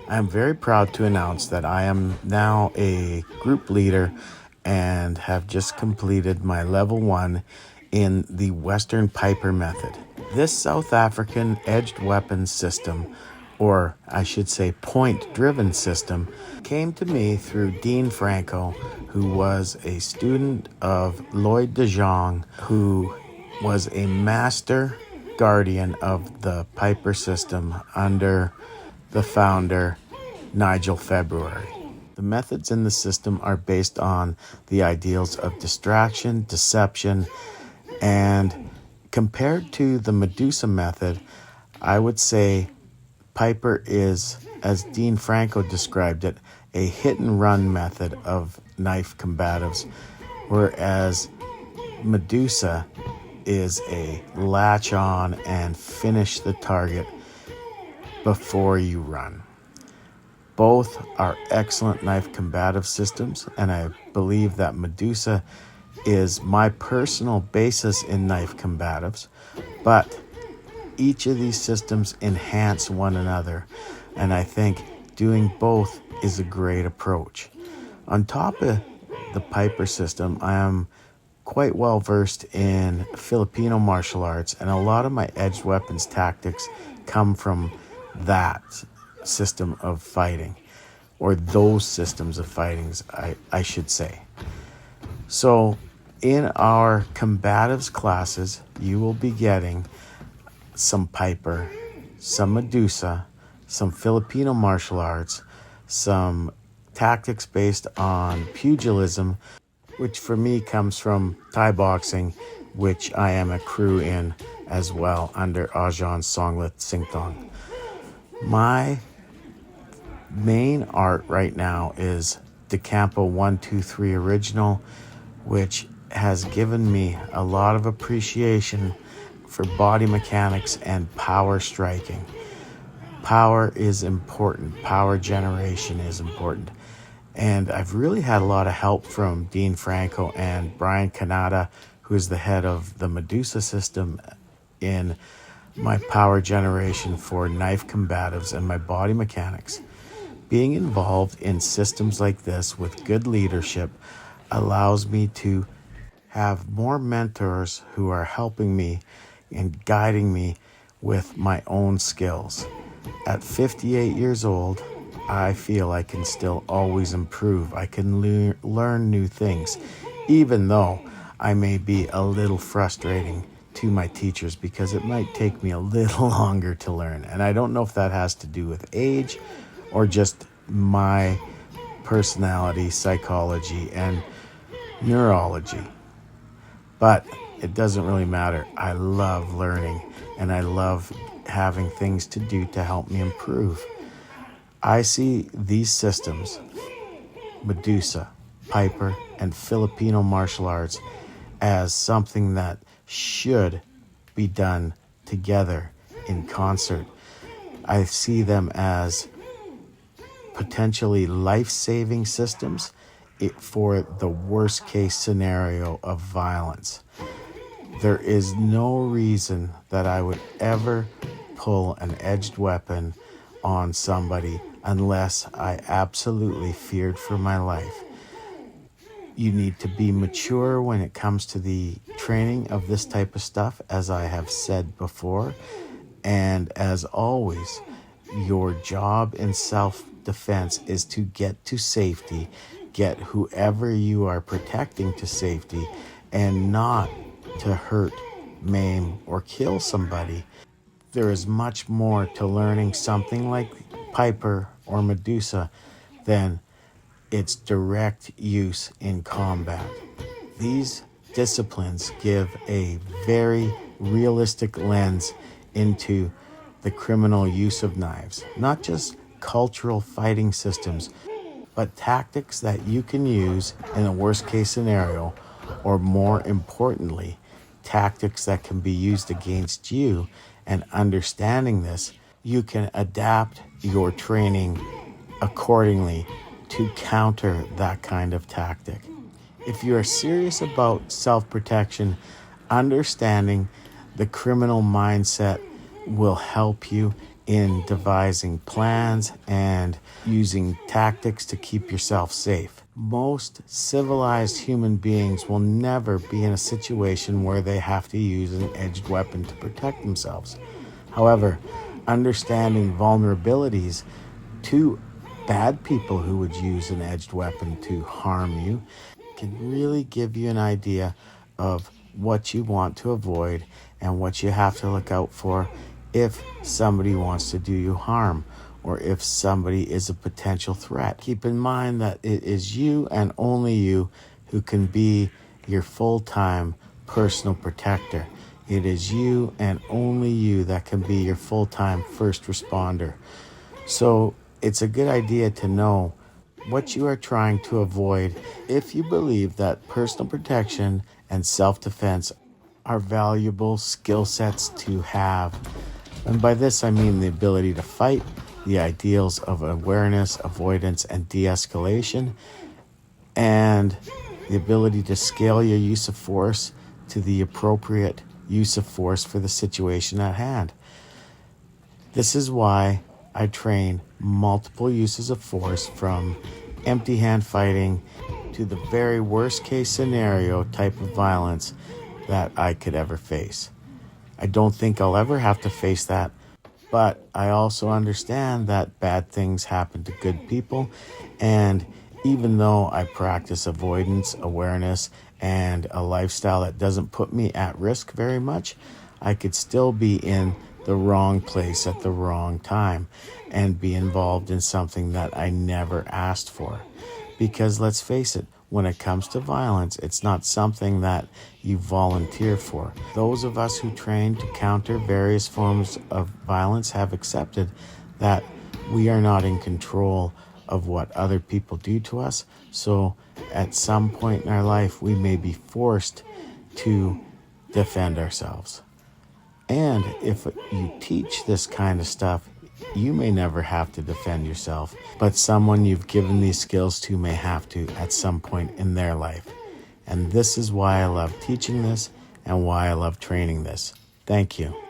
I'm very proud to announce that I am now a group leader and have just completed my level 1 in the Western Piper method. This South African edged weapons system, or I should say point-driven system, came to me through Dean Franco, who was a student of Lloyd de Jong, who was a master guardian of the Piper system under the founder, Nigel February. The methods in the system are based on the ideals of distraction, deception, and compared to the Medusa method, I would say Piper is, as Dean Franco described it, a hit and run method of knife combatives, whereas Medusa is a latch on and finish the target before you run. Both are excellent knife combative systems, and I believe that Medusa is my personal basis in knife combatives, but each of these systems enhance one another, and I think doing both is a great approach. On top of the Piper system, I am quite well versed in Filipino martial arts, and a lot of my edged weapons tactics come from that system of fighting, or those systems of fightings, I should say. So in our combatives classes, you will be getting some Piper, some Medusa, some Filipino martial arts, some tactics based on pugilism, which for me comes from Thai boxing, which I am a crew in as well under Ajahn Songlit Singtong. My main art right now is the Campo 123 Original, which has given me a lot of appreciation for body mechanics and power striking. Power is important. Power generation is important. And I've really had a lot of help from Dean Franco and Brian Kanata, who is the head of the Medusa system, in my power generation for knife combatives and my body mechanics. Being involved in systems like this with good leadership allows me to have more mentors who are helping me and guiding me with my own skills. At 58 years old, I feel I can still always improve. I can learn new things, even though I may be a little frustrating to my teachers because it might take me a little longer to learn. And I don't know if that has to do with age or just my personality, psychology, and neurology. But it doesn't really matter. I love learning, and I love having things to do to help me improve. I see these systems, Medusa, Piper, and Filipino martial arts, as something that should be done together in concert. I see them as potentially life-saving systems for the worst case scenario of violence. There is no reason that I would ever pull an edged weapon on somebody unless I absolutely feared for my life. You need to be mature when it comes to the training of this type of stuff, as I have said before. And as always, your job in self-defense is to get to safety, get whoever you are protecting to safety, and not to hurt, maim, or kill somebody. There is much more to learning something like Piper or Medusa than its direct use in combat. These disciplines give a very realistic lens into the criminal use of knives, not just cultural fighting systems, but tactics that you can use in a worst case scenario, or more importantly, tactics that can be used against you. And understanding this, you can adapt your training accordingly to counter that kind of tactic. If you are serious about self-protection, understanding the criminal mindset will help you in devising plans and using tactics to keep yourself safe. Most civilized human beings will never be in a situation where they have to use an edged weapon to protect themselves. However, understanding vulnerabilities to bad people who would use an edged weapon to harm you can really give you an idea of what you want to avoid and what you have to look out for if somebody wants to do you harm or if somebody is a potential threat. Keep in mind that it is you and only you who can be your full-time personal protector. It is you and only you that can be your full-time first responder. So it's a good idea to know what you are trying to avoid if you believe that personal protection and self-defense are valuable skill sets to have. And by this, I mean the ability to fight, the ideals of awareness, avoidance, and de-escalation, and the ability to scale your use of force to the appropriate use of force for the situation at hand. This is why I train multiple uses of force, from empty hand fighting to the very worst case scenario type of violence that I could ever face. I don't think I'll ever have to face that, but I also understand that bad things happen to good people, and even though I practice avoidance, awareness, and a lifestyle that doesn't put me at risk very much, I could still be in the wrong place at the wrong time and be involved in something that I never asked for. Because let's face it, when it comes to violence, it's not something that you volunteer for. Those of us who train to counter various forms of violence have accepted that we are not in control of what other people do to us. So at some point in our life, we may be forced to defend ourselves. And if you teach this kind of stuff, you may never have to defend yourself, but someone you've given these skills to may have to at some point in their life. And this is why I love teaching this and why I love training this. Thank you.